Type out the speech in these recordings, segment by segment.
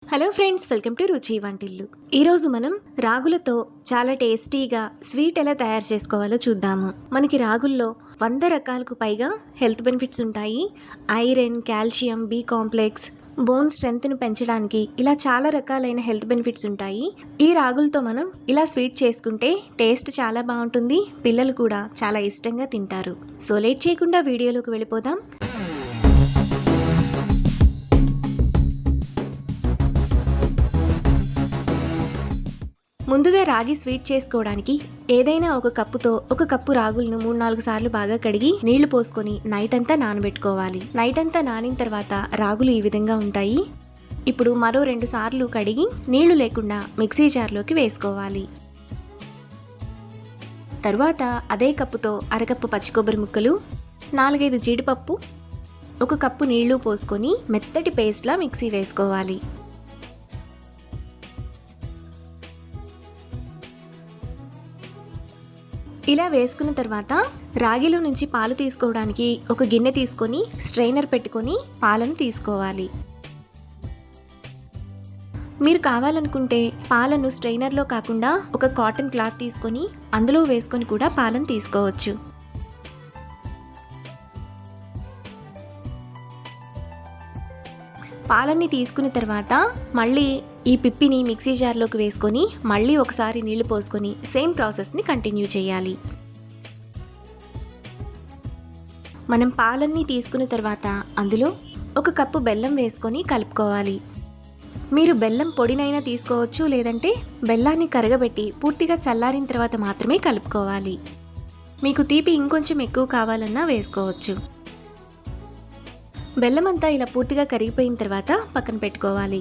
Hello friends, welcome to రుచి వంటిల్లు. ఈరోజు మనం రాగులతో చాలా టేస్టీగా స్వీట్ ఎలా తయారు చేసుకోవాలో చూద్దాము. మనకి రాగుల్లో 100 రకాలకు పైగా హెల్త్ బెనిఫిట్స్ ఉంటాయి. Iron, calcium, B complex, bone స్ట్రెంగ్త్ను పెంచడానికి ఇలా చాలా రకాలైన హెల్త్ బెనిఫిట్స్ ఉంటాయి. ఈ రాగులతో మనం ఇలా స్వీట్ చేసుకుంటే టేస్ట్ చాలా బాగుంటుంది. పిల్లలు కూడా చాలా ఇష్టంగా తింటారు. సో లేట్ చేయకుండా వీడియోలోకి వెళ్ళిపోదాం. ముందుగా రాగి స్వీట్ చేసుకోవడానికి ఏదైనా ఒక కప్పుతో ఒక కప్పు రాగులను 3-4 సార్లు బాగా కడిగి నీళ్లు పోసుకొని నైట్ అంతా నానబెట్టుకోవాలి. నైట్ అంతా నానిన తర్వాత రాగులు ఈ విధంగా ఉంటాయి. ఇప్పుడు మరో 2 సార్లు కడిగి నీళ్లు లేకుండా మిక్సీ జార్లోకి వేసుకోవాలి. తర్వాత అదే కప్పుతో అరకప్పు పచ్చి కొబ్బరి ముక్కలు, 4-5 జీడిపప్పు, 1 కప్పు నీళ్లు పోసుకొని మెత్తటి పేస్ట్లా మిక్సీ వేసుకోవాలి. ఇలా వేసుకున్న తర్వాత రాగిలో నుంచి పాలు తీసుకోవడానికి ఒక గిన్నె తీసుకొని స్ట్రైనర్ పెట్టుకొని పాలను తీసుకోవాలి. మీరు కావాలనుకుంటే పాలను స్ట్రైనర్లో కాకుండా ఒక కాటన్ క్లాత్ తీసుకొని అందులో వేసుకొని కూడా పాలను తీసుకోవచ్చు. పాలన్నీ తీసుకున్న తర్వాత మళ్ళీ ఈ పిప్పిని మిక్సీ జార్లోకి వేసుకొని మళ్ళీ ఒకసారి నీళ్లు పోసుకొని సేమ్ ప్రాసెస్ని కంటిన్యూ చేయాలి. మనం పాలన్నీ తీసుకున్న తర్వాత అందులో 1 కప్పు బెల్లం వేసుకొని కలుపుకోవాలి. మీరు బెల్లం పొడినైనా తీసుకోవచ్చు, లేదంటే బెల్లాన్ని కరగబెట్టి పూర్తిగా చల్లారిన తర్వాత మాత్రమే కలుపుకోవాలి. మీకు తీపి ఇంకొంచెం ఎక్కువ కావాలన్నా వేసుకోవచ్చు. బెల్లం అంతా ఇలా పూర్తిగా కరిగిపోయిన తర్వాత పక్కన పెట్టుకోవాలి.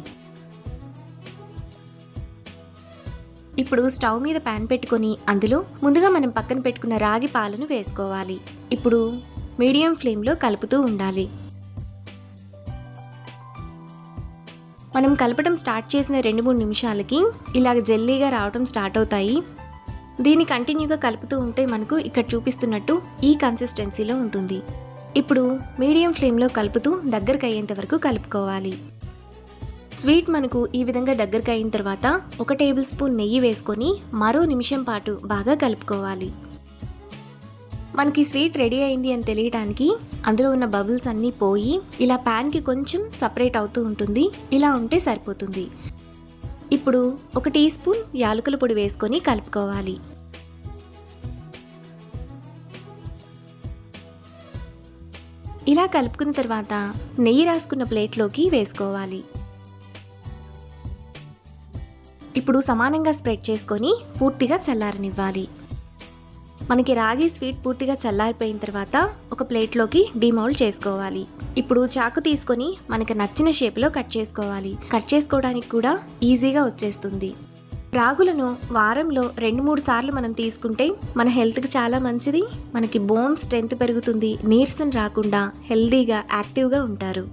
ఇప్పుడు స్టవ్ మీద ప్యాన్ పెట్టుకొని అందులో ముందుగా మనం పక్కన పెట్టుకున్న రాగి పాలను వేసుకోవాలి. ఇప్పుడు మీడియం ఫ్లేమ్లో కలుపుతూ ఉండాలి. మనం కలపడం స్టార్ట్ చేసిన 2-3 నిమిషాలకి ఇలాగ జెల్లీగా రావడం స్టార్ట్ అవుతాయి. దీన్ని కంటిన్యూగా కలుపుతూ ఉంటే మనకు ఇక్కడ చూపిస్తున్నట్టు ఈ కన్సిస్టెన్సీలో ఉంటుంది. ఇప్పుడు మీడియం ఫ్లేమ్లో కలుపుతూ దగ్గరకు అయ్యేంత వరకు కలుపుకోవాలి. స్వీట్ మనకు ఈ విధంగా దగ్గరకు అయిన తర్వాత 1 టేబుల్ స్పూన్ నెయ్యి వేసుకొని మరో నిమిషం పాటు బాగా కలుపుకోవాలి. మనకి స్వీట్ రెడీ అయింది అని తెలియడానికి అందులో ఉన్న బబుల్స్ అన్నీ పోయి ఇలా ప్యాన్కి కొంచెం సపరేట్ అవుతూ ఉంటుంది. ఇలా ఉంటే సరిపోతుంది. ఇప్పుడు 1 టీ స్పూన్ యాలకుల పొడి వేసుకొని కలుపుకోవాలి. ఇలా కలుపుకున్న తర్వాత నెయ్యి రాసుకున్న ప్లేట్లోకి వేసుకోవాలి. ఇప్పుడు సమానంగా స్ప్రెడ్ చేసుకొని పూర్తిగా చల్లారనివ్వాలి. మనకి రాగి స్వీట్ పూర్తిగా చల్లారిపోయిన తర్వాత ఒక ప్లేట్లోకి డిమౌల్డ్ చేసుకోవాలి. ఇప్పుడు చాకు తీసుకొని మనకి నచ్చిన షేప్లో కట్ చేసుకోవాలి. కట్ చేసుకోవడానికి కూడా ఈజీగా వచ్చేస్తుంది. రాగులను వారంలో 2-3 సార్లు మనం తీసుకుంటే మన హెల్త్కి చాలా మంచిది. మనకి బోన్ స్ట్రెంగ్త్ పెరుగుతుంది. నీరసం రాకుండా హెల్దీగా యాక్టివ్గా ఉంటారు.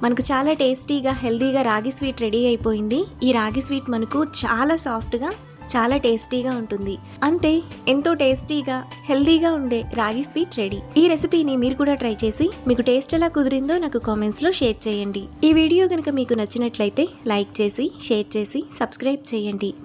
మనకు చాలా టేస్టీగా హెల్దీగా రాగి స్వీట్ రెడీ అయిపోయింది. ఈ రాగి స్వీట్ మనకు చాలా సాఫ్ట్గా చాలా టేస్టీగా ఉంటుంది. అంతే, ఎంతో టేస్టీగా హెల్దీగా ఉండే రాగి స్వీట్ రెడీ. ఈ రెసిపీని మీరు కూడా ట్రై చేసి మీకు టేస్ట్ ఎలా కుదిరిందో నాకు కామెంట్స్లో షేర్ చేయండి. ఈ వీడియో కనుక మీకు నచ్చినట్లయితే లైక్ చేసి షేర్ చేసి సబ్స్క్రైబ్ చేయండి.